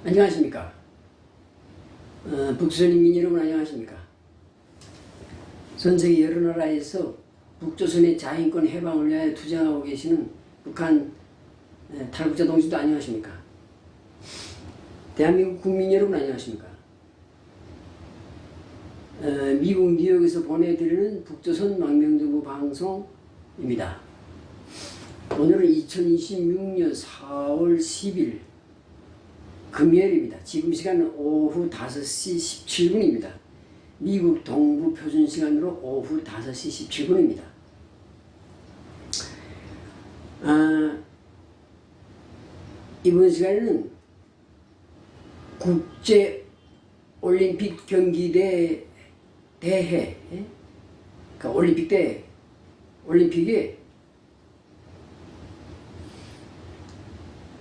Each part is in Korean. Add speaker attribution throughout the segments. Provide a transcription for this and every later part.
Speaker 1: 안녕하십니까. 북조선 인민 여러분 안녕하십니까. 전 세계 여러 나라에서 북조선의 자인권 해방을 위하여 투쟁하고 계시는 북한 탈북자 동지도 안녕하십니까. 대한민국 국민 여러분 안녕하십니까. 미국 뉴욕에서 보내드리는 북조선 망명정부 방송입니다. 오늘은 2026년 4월 10일 금요일입니다. 지금 시간은 오후 5시 17분입니다. 미국 동부 표준 시간으로 오후 5시 17분입니다. 이번 시간에는 국제 올림픽 경기대 대회, 그러니까 올림픽에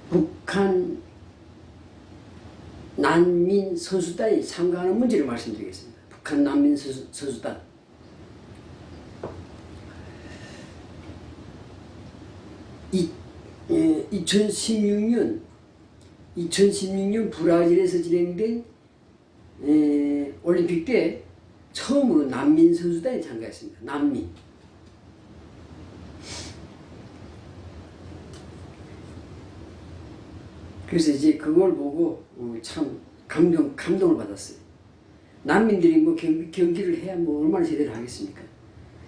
Speaker 1: 북한 난민 선수단이 참가하는 문제를 말씀드리겠습니다. 북한 난민 선수단. 2016년 브라질에서 진행된 올림픽 때 처음으로 난민 선수단이 참가했습니다. 난민. 그래서 이제 그걸 보고 참 감동을 받았어요. 난민들이 뭐 경기를 해야 뭐 얼마나 제대로 하겠습니까?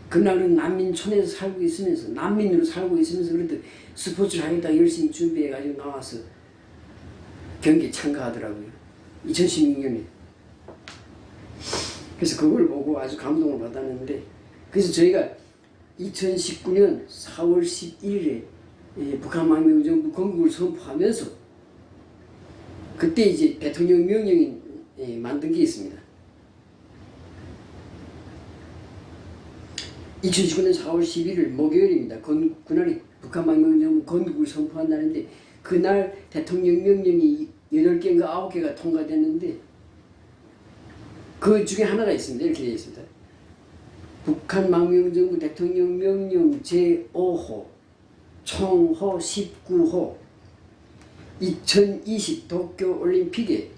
Speaker 1: 그날은 난민촌에서 살고 있으면서, 난민으로 살고 있으면서 그래도 스포츠를 하겠다 열심히 준비해가지고 나와서 경기에 참가하더라고요. 2016년에. 그래서 그걸 보고 아주 감동을 받았는데, 그래서 저희가 2019년 4월 11일에 북한 망명정부 건국을 선포하면서 그때 이제 대통령 명령이 만든 게 있습니다. 2019년 4월 11일 목요일입니다. 그날이 북한 망명정부 건국을 선포한 날인데, 그날 대통령 명령이 8개인가 9개가 통과됐는데 그 중에 하나가 있습니다. 이렇게 되어 있습니다. 북한 망명정부 대통령 명령 제5호 총호 19호 2020 도쿄올림픽에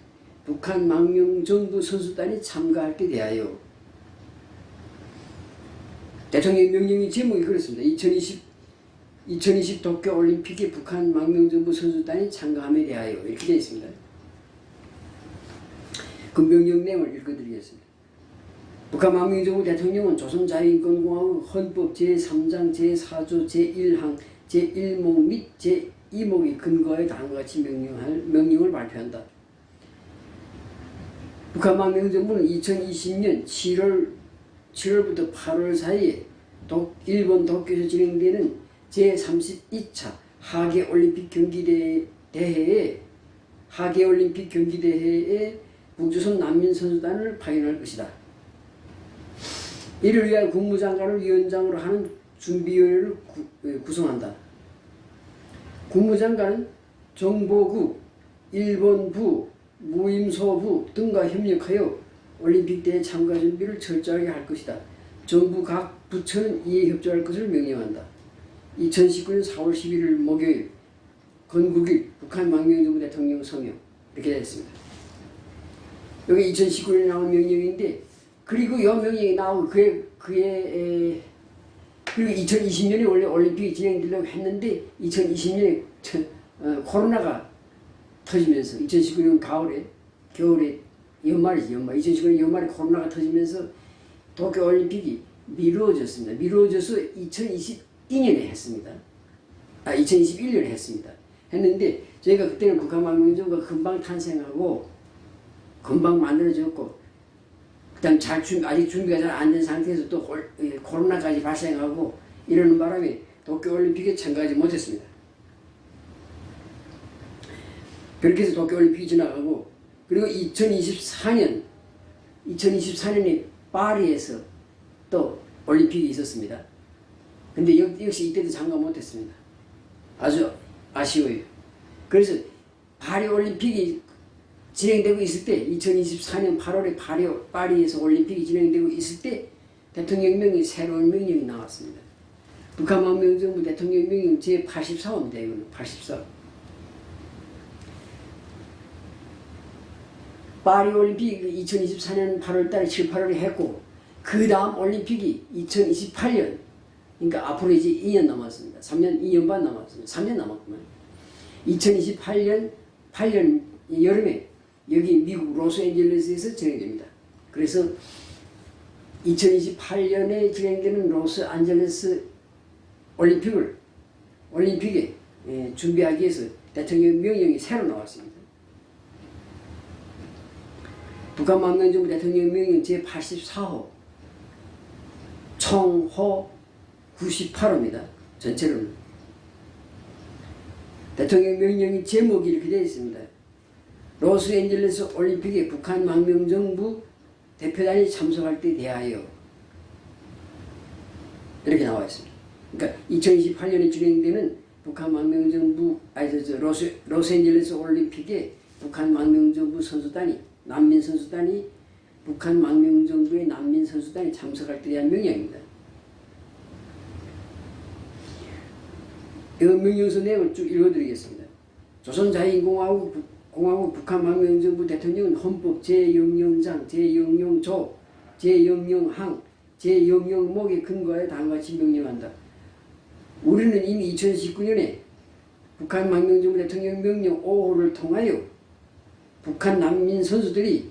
Speaker 1: 북한 망명정부 선수단이 참가하게 대하여, 대통령 명령의 제목이 그렇습니다. 2020 도쿄올림픽에 북한 망명정부 선수단이 참가함에 대하여, 이렇게 되어 있습니다. 그 명령 내용을 읽어드리겠습니다. 북한 망명정부 대통령은 조선자유인권공화국 헌법 제3장 제4조 제1항 제1목 및 제2목의 근거에 다음과 같이 명령을 발표한다. 북한 망명정부는 2020년 7월부터 8월 사이에 일본 도쿄에서 진행되는 제32차 하계올림픽 경기대회에 북조선 난민 선수단을 파견할 것이다. 이를 위하여 국무장관을 위원장으로 하는 준비위원회를 구성한다. 국무장관은 정보국, 일본부, 무임소부 등과 협력하여 올림픽 대회 참가 준비를 철저하게 할 것이다. 정부 각 부처는 이에 협조할 것을 명령한다. 2019년 4월 11일 목요일 건국일 북한 망명정부 대통령 성명, 이렇게 되어 있습니다. 여기 2019년에 나온 명령인데, 그리고 이 명령이 나오고 그리고 2020년에 원래 올림픽이 진행되려고 했는데 2020년에 코로나가 터지면서 2019년 겨울에 연말이지, 2019년 연말에 코로나가 터지면서 도쿄올림픽이 미루어졌습니다. 미루어져서 2022년에 했습니다. 2021년에 했습니다. 했는데 저희가 그때는 북한 망명정부가 금방 탄생하고 금방 만들어졌고, 그다음 아직 준비가 잘 안 된 상태에서 또 코로나까지 발생하고 이러는 바람에 도쿄올림픽에 참가하지 못했습니다. 그렇게 해서 도쿄올림픽이 지나가고, 그리고 2024년에 파리에서 또 올림픽이 있었습니다. 근데 역시 이때도 참가 못했습니다. 아주 아쉬워요. 그래서 파리올림픽이 진행되고 있을 때, 2024년 8월에 파리에서 올림픽이 진행되고 있을 때 대통령 명령, 새로운 명령이 나왔습니다. 북한 망명정부 대통령 명령 제84호입니다. 이거는 84호. 파리 올림픽 2024년 8월달에 7, 8월에 했고 그 다음 올림픽이 2028년 그러니까 앞으로 이제 2년 남았습니다. 2년 반 남았습니다. 3년 남았구만. 2028년 8년 여름에 여기 미국 로스앤젤레스에서 진행됩니다. 그래서 2028년에 진행되는 로스앤젤레스 올림픽에 준비하기 위해서 대통령 명령이 새로 나왔습니다. 북한 망명정부 대통령 명령 제84호 총호 98호입니다. 전체로는. 대통령 명령이 제목이 이렇게 되어 있습니다. 로스앤젤레스 올림픽에 북한 망명정부 대표단이 참석할 때 대하여 이렇게 나와 있습니다. 그러니까 2028년에 진행되는 북한 망명정부 로스앤젤레스 올림픽에 북한 망명정부 선수단이 난민 선수단이 북한 망명정부의 난민 선수단이 참석할 때 대한 명령입니다. 이 명령서 내용을 쭉 읽어드리겠습니다. 조선자유인공화국 북한 망명정부 대통령은 헌법 제0영장, 제0영조, 제0영항, 제0영목에 근거하여 다음과 같이 명령한다. 우리는 이미 2019년에 북한 망명정부 대통령 명령 5호를 통하여 북한 난민 선수들이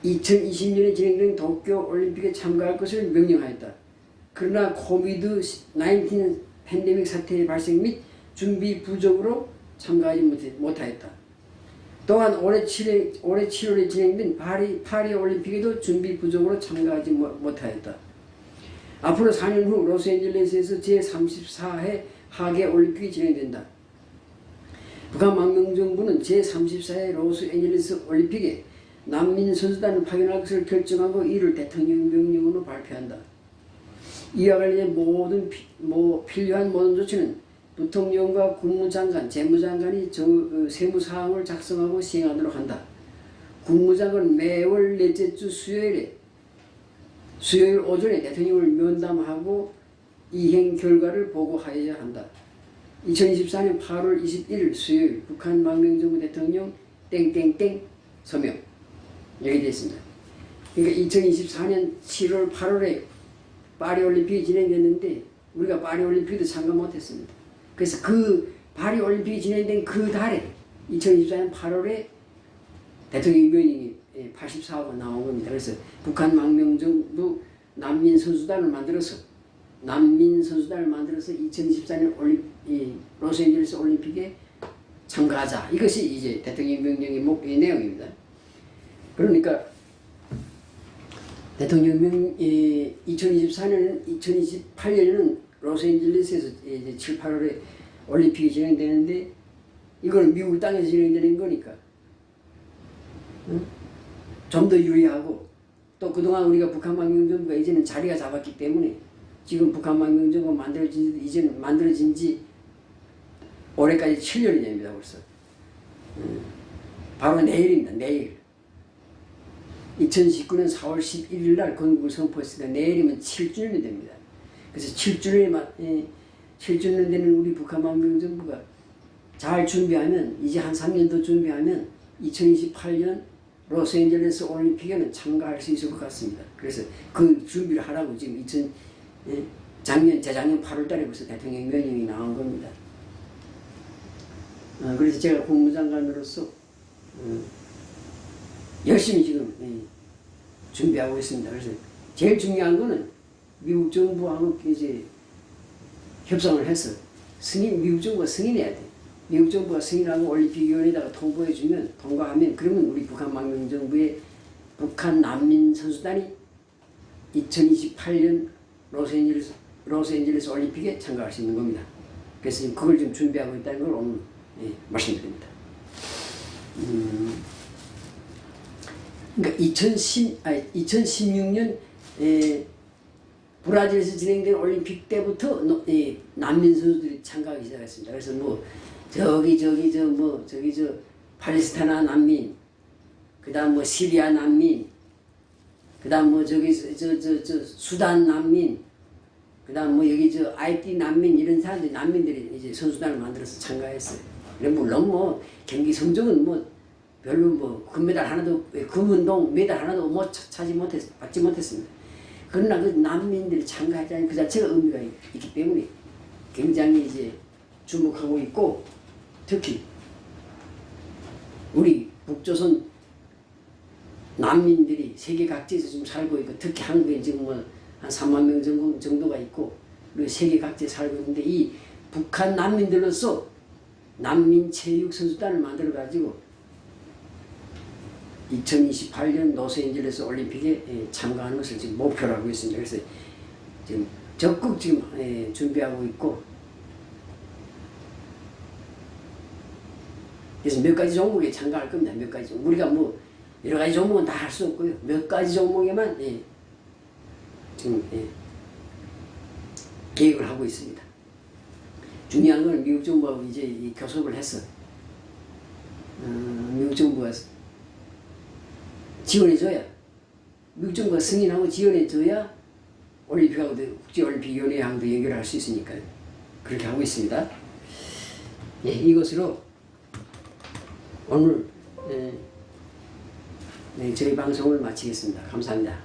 Speaker 1: 2020년에 진행된 도쿄 올림픽에 참가할 것을 명령하였다. 그러나 코비드-19 팬데믹 사태의 발생 및 준비 부족으로 참가하지 못하였다. 또한 올해 7월에 진행된 파리 올림픽에도 준비 부족으로 참가하지 못하였다. 앞으로 4년 후 로스앤젤레스에서 제34회 하계 올림픽이 진행된다. 북한 망명정부는 제34회 로스앤젤레스 올림픽에 난민 선수단을 파견할 것을 결정하고 이를 대통령 명령으로 발표한다. 이와 관련해 필요한 모든 조치는 부통령과 국무장관, 재무장관이 세무사항을 작성하고 시행하도록 한다. 국무장관은 매월 넷째 주 수요일 오전에 대통령을 면담하고 이행 결과를 보고하여야 한다. 2024년 8월 21일 수요일 북한 망명정부 대통령 땡땡땡 서명 여기 되어 있습니다. 그러니까 2024년 7월 8월에 파리올림픽이 진행됐는데 우리가 파리올림픽도 참가 못했습니다. 그래서 그 파리올림픽이 진행된 그 달에 2024년 8월에 대통령 명령이 84호가 나온 겁니다. 그래서 북한 망명정부 난민 선수단을 만들어서 2024년 로스앤젤레스 올림픽에 참가하자. 이것이 이제 대통령 명령의 내용입니다. 그러니까 대통령 2028년에는 로스앤젤레스에서 이제 7, 8월에 올림픽이 진행되는데 이거는 미국 땅에서 진행되는 거니까 좀 더 유리하고 또 그동안 우리가 북한 망명정부가 이제는 자리가 잡았기 때문에 지금 북한 망명정부가 만들어진 지 올해까지 7년이 됩니다. 벌써. 바로 내일입니다. 내일. 2019년 4월 11일 날 건국을 선포했으니까 내일이면 7주년이 됩니다. 그래서 7주년 되는 우리 북한 망명정부가 잘 준비하면 이제 한 3년 더 준비하면 2028년 로스앤젤레스 올림픽에는 참가할 수 있을 것 같습니다. 그래서 그 준비를 하라고 지금 재작년 8월 달에 벌써 대통령 명령이 나온 겁니다. 그래서 제가 국무장관으로서 열심히 지금 준비하고 있습니다. 그래서 제일 중요한 거는 미국 정부하고 이제 협상을 해서 미국 정부가 승인해야 돼. 미국 정부가 승인하고 올림픽위원회에다가 통과하면 그러면 우리 북한 망명정부의 북한 난민 선수단이 2028년 로스앤젤레스 올림픽에 참가할 수 있는 겁니다. 그래서 그걸 좀 준비하고 있다는 걸 오늘 말씀드립니다. 그러니까 2016년 브라질에서 진행된 올림픽 때부터 난민 선수들이 참가하기 시작했습니다. 그래서 팔레스타인 난민, 그다음 시리아 난민, 그다음 수단 난민, 그다음 아이티 난민 이런 난민들이 이제 선수단을 만들어서 참가했어요. 물론 경기 성적은 별로 뭐 금메달 하나도 금운동 메달 하나도 받지 못했습니다. 그러나 그 난민들이 참가하자는 그 자체가 의미가 있기 때문에 굉장히 이제 주목하고 있고, 특히 우리 북조선 난민들이 세계 각지에서 좀 살고 있고, 특히 한국에 지금 뭐 한 3만 명 정도가 있고, 그리고 세계 각지에 살고 있는데, 이 북한 난민들로서 난민 체육 선수단을 만들어 가지고 2028년 로스앤젤레스 올림픽에 참가하는 것을 지금 목표로 하고 있습니다. 그래서 지금 적극 지금 준비하고 있고, 그래서 몇 가지 종목에 참가할 겁니다. 몇 가지 종목. 우리가 뭐 여러 가지 종목은 다 할 수 없고요. 몇 가지 종목에만 지금 계획을 하고 있습니다. 중요한 건 미국 정부하고 이제 교섭을 해서 미국 정부가 지원해줘야, 미국 정부가 승인하고 지원해줘야 올림픽하고도 국제올림픽위원회하고도 연결할 수 있으니까요. 그렇게 하고 있습니다. 이것으로 오늘 저희 방송을 마치겠습니다. 감사합니다.